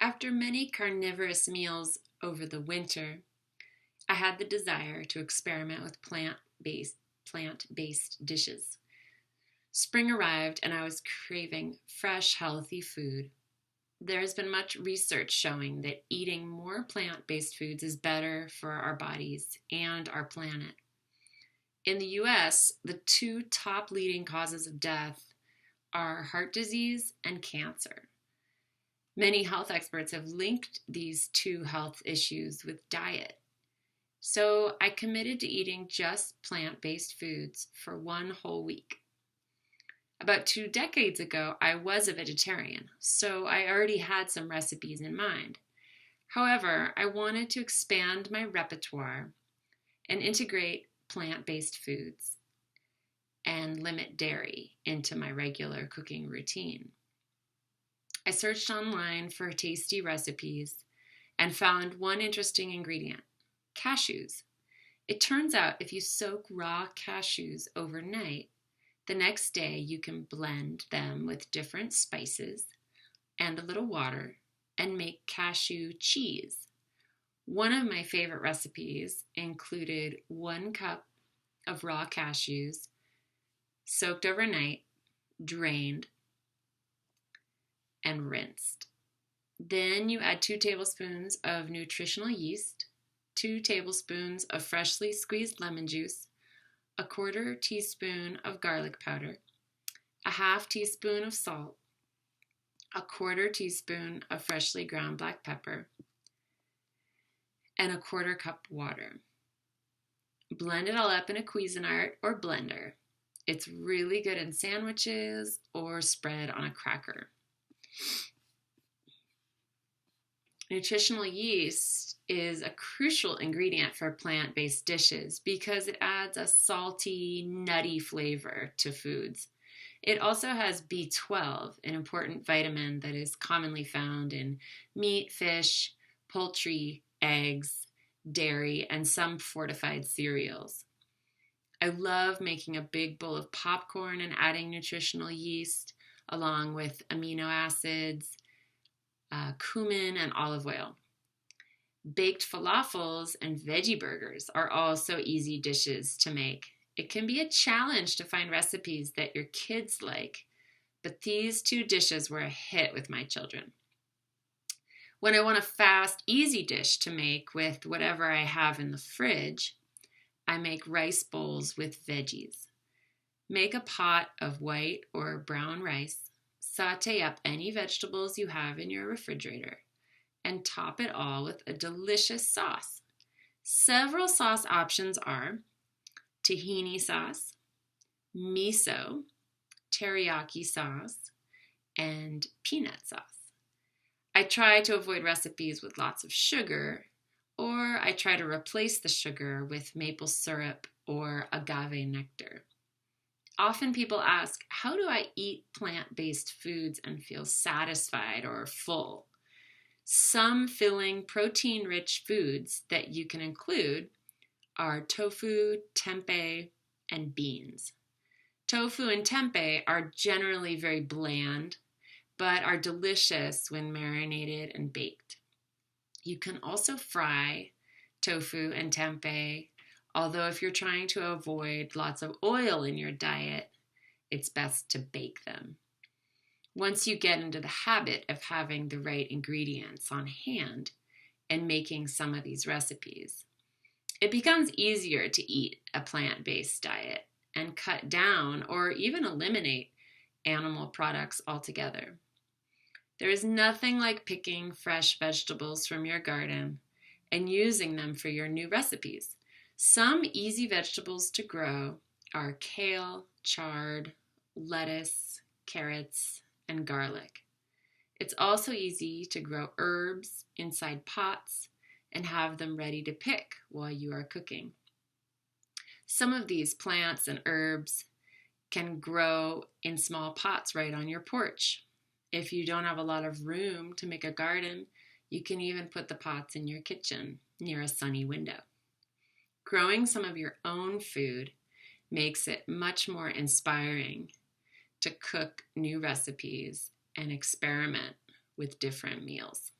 After many carnivorous meals over the winter, I had the desire to experiment with plant-based dishes. Spring arrived and I was craving fresh, healthy food. There has been much research showing that eating more plant-based foods is better for our bodies and our planet. In the US, the two top leading causes of death are heart disease and cancer. Many health experts have linked these two health issues with diet. So I committed to eating just plant-based foods for one whole week. About 2 decades ago, I was a vegetarian, so I already had some recipes in mind. However, I wanted to expand my repertoire and integrate plant-based foods and limit dairy into my regular cooking routine. I searched online for tasty recipes and found one interesting ingredient: cashews. It turns out if you soak raw cashews overnight, the next day you can blend them with different spices and a little water and make cashew cheese. One of my favorite recipes included 1 cup of raw cashews soaked overnight, drained, and rinsed. Then you add 2 tablespoons of nutritional yeast, 2 tablespoons of freshly squeezed lemon juice, a 1/4 teaspoon of garlic powder, a 1/2 teaspoon of salt, a 1/4 teaspoon of freshly ground black pepper, and a 1/4 cup water. Blend it all up in a Cuisinart or blender. It's really good in sandwiches or spread on a cracker. Nutritional yeast is a crucial ingredient for plant-based dishes because it adds a salty, nutty flavor to foods. It also has B12, an important vitamin that is commonly found in meat, fish, poultry, eggs, dairy, and some fortified cereals. I love making a big bowl of popcorn and adding nutritional yeast along with amino acids, cumin, and olive oil. Baked falafels and veggie burgers are also easy dishes to make. It can be a challenge to find recipes that your kids like, but these 2 dishes were a hit with my children. When I want a fast, easy dish to make with whatever I have in the fridge, I make rice bowls with veggies. Make a pot of white or brown rice. Saute up any vegetables you have in your refrigerator and top it all with a delicious sauce. Several sauce options are tahini sauce, miso, teriyaki sauce, and peanut sauce. I try to avoid recipes with lots of sugar, or I try to replace the sugar with maple syrup or agave nectar. Often people ask, how do I eat plant-based foods and feel satisfied or full? Some filling, protein-rich foods that you can include are tofu, tempeh, and beans. Tofu and tempeh are generally very bland, but are delicious when marinated and baked. You can also fry tofu and tempeh, although if you're trying to avoid lots of oil in your diet, it's best to bake them. Once you get into the habit of having the right ingredients on hand and making some of these recipes, it becomes easier to eat a plant-based diet and cut down or even eliminate animal products altogether. There is nothing like picking fresh vegetables from your garden and using them for your new recipes. Some easy vegetables to grow are kale, chard, lettuce, carrots, and garlic. It's also easy to grow herbs inside pots and have them ready to pick while you are cooking. Some of these plants and herbs can grow in small pots right on your porch. If you don't have a lot of room to make a garden, you can even put the pots in your kitchen near a sunny window. Growing some of your own food makes it much more inspiring to cook new recipes and experiment with different meals.